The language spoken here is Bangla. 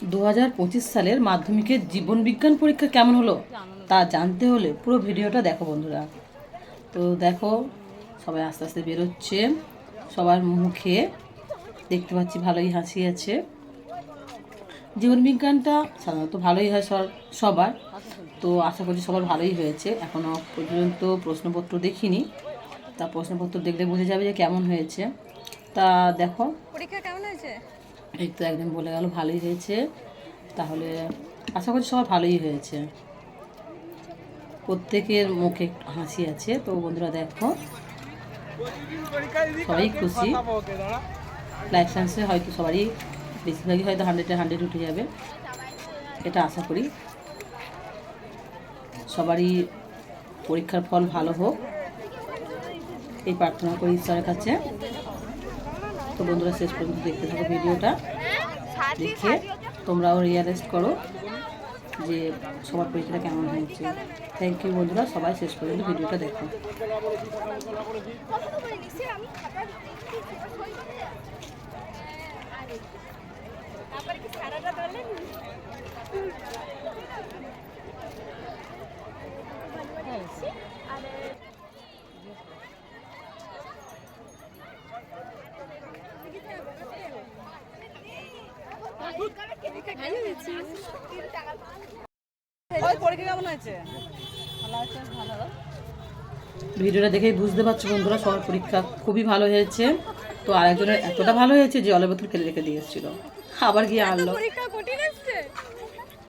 2025 সালের মাধ্যমিকের জীবন বিজ্ঞান পরীক্ষা কেমন হলো তা জানতে হলে পুরো ভিডিওটা দেখো বন্ধুরা। তো দেখো, সবাই আস্তে আস্তে বেরোচ্ছে, সবার মুখে দেখতে পাচ্ছি ভালোই হাসি আছে। জীবন বিজ্ঞানটা সাধারণত ভালোই হয় সবার, তো আশা করছি সবার ভালোই হয়েছে। এখনও পর্যন্ত প্রশ্নপত্র দেখিনি, তা প্রশ্নপত্র দেখলে বোঝা যাবে যে কেমন হয়েছে। তা দেখো, পরীক্ষা কেমন হয়েছে? এই তো একদিন বলে গেল ভালোই হয়েছে, তাহলে আশা করছি সবার ভালোই হয়েছে। প্রত্যেকের মুখে হাসি আছে। তো বন্ধুরা দেখো, সবাই খুশি। লাইফ সায়েন্সে হয়তো সবারই বেশিরভাগই হয়তো 100-এ 100 উঠে যাবে, এটা আশা করি। সবারই পরীক্ষার ফল ভালো হোক, এই প্রার্থনা করি ঈশ্বরের কাছে। তো বন্ধুরা শেষ পর্যন্ত দেখতে থাকো ভিডিওটা, দেখে তোমরাও রিয়ালাইজ করো যে সবার পরীক্ষাটা কেমন হয়েছে। থ্যাংক ইউ বন্ধুরা, সবাই শেষ পর্যন্ত ভিডিওটা দেখো। ভিডিওটা দেখেই বুঝতে পারছো বন্ধুরা, সবার পরীক্ষা খুবই ভালো হয়েছে। তো আরেকজনের এতটা ভালো হয়েছে যে জলের বোতল ফেলে রেখে দিয়ে এসেছিল, আবার গিয়ে আনলো। পরীক্ষা কঠিন আসছে।